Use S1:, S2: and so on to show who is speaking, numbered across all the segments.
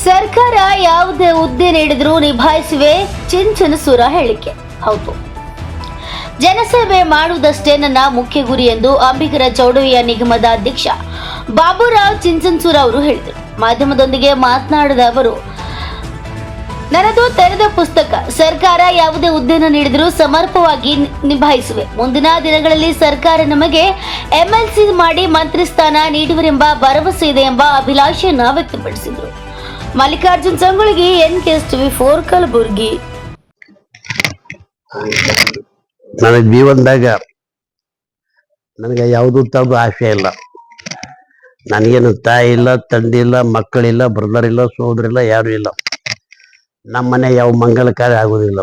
S1: ಸರ್ಕಾರ ಯಾವುದೇ ಹುದ್ದೆ ನೀಡಿದ್ರೂ ನಿಭಾಯಿಸುವೆ ಚಿಂಚನಸೂರ ಹೇಳಿಕೆ. ಹೌದು, ಜನಸೇವೆ ಮಾಡುವುದಷ್ಟೇ ನನ್ನ ಮುಖ್ಯ ಗುರಿ ಎಂದು ಅಂಬಿಗರ ಚೌಡಯ್ಯ ನಿಗಮದ ಅಧ್ಯಕ್ಷ ಬಾಬುರಾವ್ ಚಿಂಚನಸೂರ ಅವರು ಹೇಳಿದರು. ಮಾಧ್ಯಮದೊಂದಿಗೆ ಮಾತನಾಡಿದ ಅವರು, ನನ್ನದು ತೆರೆದ ಪುಸ್ತಕ. ಸರ್ಕಾರ ಯಾವುದೇ ಹುದ್ದೆಯನ್ನು ನೀಡಿದರೂ ಸಮರ್ಪಕವಾಗಿ ನಿಭಾಯಿಸುವೆ. ಮುಂದಿನ ದಿನಗಳಲ್ಲಿ ಸರ್ಕಾರ ನಮಗೆ ಎಂಎಲ್ಸಿ ಮಾಡಿ ಮಂತ್ರಿ ಸ್ಥಾನ ನೀಡುವರೆಂಬ ಭರವಸೆ ಇದೆ ಎಂಬ ಅಭಿಲಾಷೆಯನ್ನು ವ್ಯಕ್ತಪಡಿಸಿದರು. ಮಲ್ಲಿಕಾರ್ಜುನ್ ಸಂಗೊಳ್ಗಿ, NKS-TV4 ಕಲಬುರಗಿ.
S2: ನನ್ನ ಜೀವನದಾಗ ನನಗೆ ಯಾವುದೂ ತರದು ಆಸೆ ಇಲ್ಲ. ನನಗೇನು ತಾಯಿ ಇಲ್ಲ, ತಂದೆ ಇಲ್ಲ, ಮಕ್ಕಳಿಲ್ಲ, ಬ್ರದರ್ ಇಲ್ಲ, ಸೋದರಿಲ್ಲ, ಯಾರು ಇಲ್ಲ. ನಮ್ಮ ಮನೆ ಯಾವ ಮಂಗಲ ಕಾರ್ಯ ಆಗೋದಿಲ್ಲ.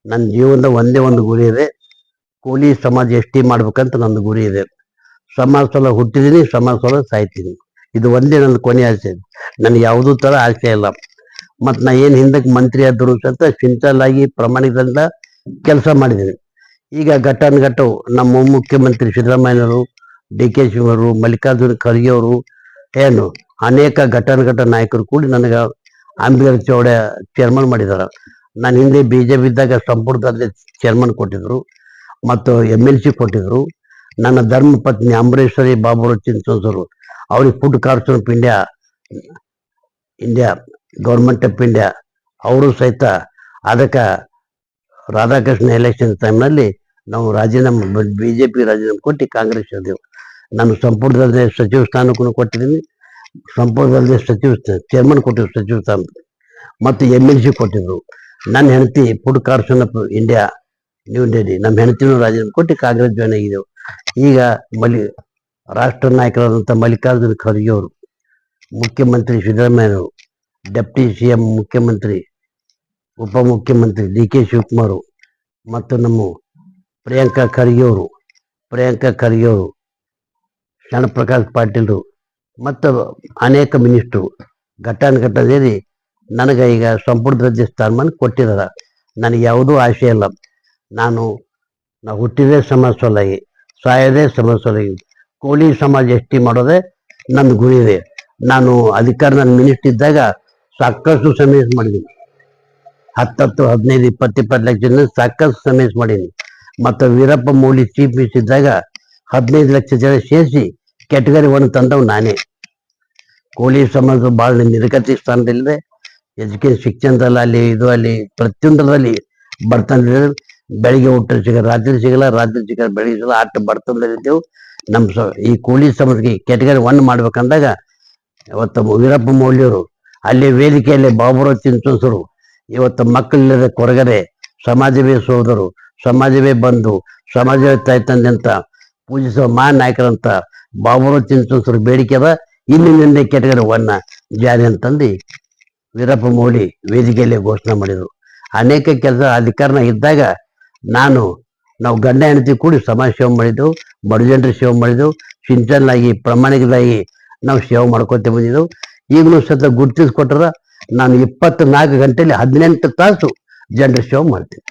S2: ನನ್ನ ಜೀವನದ ಒಂದೇ ಒಂದು ಗುರಿ ಇದೆ, ಕೂಲಿ ಸಮಾಜ ಎಷ್ಟಿ ಮಾಡ್ಬೇಕಂತ ನನ್ನ ಗುರಿ ಇದೆ. ಸಮಾಜ ಸಲ ಹುಟ್ಟಿದೀನಿ, ಸಮಾಜ ಸಲ ಸಾಯ್ತೀನಿ. ಇದು ಒಂದೇ ನನ್ನ ಕೊನೆ ಆಸೆ. ನನಗೆ ಯಾವುದೂ ಥರ ಆಸೆ ಇಲ್ಲ. ಮತ್ತು ನಾ ಏನು ಹಿಂದಕ್ಕೆ ಮಂತ್ರಿ ಆದರೂ ಸಹಿತ ಸಿಂಪಲ್ ಆಗಿ ಪ್ರಾಮಾಣಿಕದಿಂದ ಕೆಲಸ ಮಾಡಿದ್ದೀನಿ. ಈಗ ಘಟ್ಟವು ನಮ್ಮ ಮುಖ್ಯಮಂತ್ರಿ ಸಿದ್ದರಾಮಯ್ಯನವರು, DK ಶಿವರು, ಮಲ್ಲಿಕಾರ್ಜುನ ಖರ್ಗೆ ಅವರು, ಏನು ಅನೇಕ ಘಟ ನಾಯಕರು ಕೂಡಿ ನನಗೆ ಅಂಬಿಗರ ಚೌಡಯ್ಯ ಚೇರ್ಮನ್ ಮಾಡಿದ್ದಾರೆ. ನಾನು ಹಿಂದೆ BJP ಇದ್ದಾಗ ಸಂಪುಟದಲ್ಲಿ ಚೇರ್ಮನ್ ಕೊಟ್ಟಿದ್ರು ಮತ್ತು MLC ಕೊಟ್ಟಿದ್ರು. ನನ್ನ ಧರ್ಮ ಪತ್ನಿ ಅಂಬರೀಶ್ವರಿ ಬಾಬುರಾವ್ ಚಿಂಚನಸೂರು ಅವ್ರಿಗೆ food corporation of India government of India ಅವರು ಸಹಿತ ಅದಕ್ಕೆ ರಾಧಾಕೃಷ್ಣ ಎಲೆಕ್ಷನ್ ಟೈಮ್ನಲ್ಲಿ ನಾವು ರಾಜೀನಾಮೆ BJP ರಾಜೀನಾಮೆ ಕೊಟ್ಟು ಕಾಂಗ್ರೆಸ್ ಇದ್ದೆವು. ನಾನು ಸಂಪುಟದಲ್ಲಿ ಸಚಿವ ಸ್ಥಾನಕ್ಕೂ ಕೊಟ್ಟಿದ್ದೀನಿ, ಸಂಪುಟದಲ್ಲಿ ಚೇರ್ಮನ್ ಕೊಟ್ಟಿದ್ರು ಸಚಿವ ಸ್ಥಾನ ಮತ್ತು MLC ಕೊಟ್ಟಿದ್ರು. ನನ್ನ ಹೆಂಡತಿ food corporation of India new Delhi, ನಮ್ಮ ಹೆಂಡತಿನೂ ರಾಜೀನಾಮೆ ಕೊಟ್ಟು ಕಾಂಗ್ರೆಸ್ ಜಾಯ್ನ್ ಆಗಿದ್ದೆವು. ಈಗ ರಾಷ್ಟ್ರ ನಾಯಕರಾದಂಥ ಮಲ್ಲಿಕಾರ್ಜುನ ಖರ್ಗೆ ಅವರು, ಮುಖ್ಯಮಂತ್ರಿ ಸಿದ್ದರಾಮಯ್ಯನವರು, ಡೆಪ್ಟಿ CM ಮುಖ್ಯಮಂತ್ರಿ, ಉಪಮುಖ್ಯಮಂತ್ರಿ DK ಶಿವಕುಮಾರ್ ಮತ್ತು ನಮ್ಮ ಪ್ರಿಯಾಂಕಾ ಖರ್ಗೆ ಅವರು, ಶರಣಪ್ರಕಾಶ್ ಪಾಟೀಲ್ರು ಮತ್ತು ಅನೇಕ ಮಿನಿಸ್ಟ್ರು ಘಟ್ಟದಲ್ಲಿ ನನಗೆ ಈಗ ಸಂಪುಟದ ಸ್ಥಾನಮಾನ ಕೊಟ್ಟಿದ್ದಾರೆ. ನನಗೆ ಯಾವುದೂ ಆಸೆ ಇಲ್ಲ. ನಾವು ಹುಟ್ಟಿದೇ ಸಮಾಜ ಸಲುವಾಗಿ, ಸಾಯೋದೇ ಸಮಾಜ ಸಲುವಾಗಿ. ಕೋಳಿ ಸಮಾಜ ಎಷ್ಟಿ ಮಾಡೋದೇ ನನ್ನ ಗುರಿ ಇದೆ. ನಾನು ನನ್ನ ಮಿನಿಸ್ಟರ್ ಇದ್ದಾಗ ಸಾಕಷ್ಟು ಸಮೇಸ್ ಮಾಡಿದ್ದೀನಿ. 10, 15, 20 ಲಕ್ಷ ಜನ ಸಾಕಷ್ಟು ಸಮೇಸ್ ಮಾಡೀನಿ. ಮತ್ತು ವೀರಪ್ಪ ಮೊಯ್ಲಿ ಚೀಫ್ ಮಿನಿಸ್ಟರ್ ಇದ್ದಾಗ 15 ಲಕ್ಷ ಜನ ಸೇರಿಸಿ ಕ್ಯಾಟಗರಿ 1 ತಂದವು ನಾನೇ. ಕೋಳಿ ಸಮಾಜ ಭಾಳ ನಿರ್ಗತಿ ಸ್ಥಾನದಲ್ಲಿದೆ. ಎಜುಕೇಶನ್ ಶಿಕ್ಷಣದಲ್ಲಿ ಇದು ಅಲ್ಲಿ ಪ್ರತಿಯೊಂದರಲ್ಲಿ ಬರ್ತಂದ್ರೆ ಬೆಳಿಗ್ಗೆ ಊಟ ಸಿಗಲ್ಲ, ರಾತ್ರಿ ಸಿಗಲ್ಲ, ಬೆಳಿಗ್ಗೆ ಸಿಗಲ್ಲ, ಆಟ ಬರ್ತಂದಲ್ಲಿದ್ದೆವು. ನಮ್ಮ ಈ ಕೋಳಿ ಸಮಾಜಕ್ಕೆ ಕ್ಯಾಟಗರಿ 1 ಮಾಡ್ಬೇಕಂದಾಗ ಇವತ್ತು ವೀರಪ್ಪ ಮೊಯ್ಲಿಯವರು ಅಲ್ಲಿ ವೇದಿಕೆಯಲ್ಲಿ ಬಾಬುರಾವ್ ಚಿಂಚನಸೂರು ಇವತ್ತು ಮಕ್ಕಳಿಲ್ಲದೆ ಕೊರಗದೆ ಸಮಾಜವೇ ಸೋದರು, ಸಮಾಜವೇ ಬಂಧು, ಸಮಾಜವೇ ತಾಯಿ ತಂದೆ ಅಂತ ಪೂಜಿಸುವ ಮಹಾನ್ ನಾಯಕರಂತ ಬಾಬುರಾವ್ ಚಿಂಚನಸೂರು ಬೇಡಿಕೆ ಅದ. ಇನ್ನಿಂದ ಕ್ಯಾಟಗರಿ 1 ಜಾರಿ ಅಂತಂದು ವೀರಪ್ಪ ಮೊಯ್ಲಿ ವೇದಿಕೆಯಲ್ಲಿ ಘೋಷಣೆ ಮಾಡಿದರು. ಅನೇಕ ಕೆಲಸ ಅಧಿಕಾರನ ಇದ್ದಾಗ ನಾವು ಗಂಡ ಹೆಂಡತಿ ಕೂಡಿ ಸಮಾಜ ಸೇವೆ ಮಾಡಿದ್ದೆವು, ಬಡಜನರ ಸೇವೆ ಮಾಡಿದೆವು, ಸಿಂಚನಾಗಿ ಪ್ರಾಮಾಣಿಕವಾಗಿ ನಾವು ಸೇವೆ ಮಾಡ್ಕೊತ ಬಂದಿದ್ದೆವು. ಈಗಲೂ ಸಹಿತ ಗುರುತಿಸ್ಕೊಟ್ರ ನಾನು 24 ಗಂಟೆಯಲ್ಲಿ 18 ತಾಸು ಜನರ ಸೇವೆ ಮಾಡ್ತೀನಿ.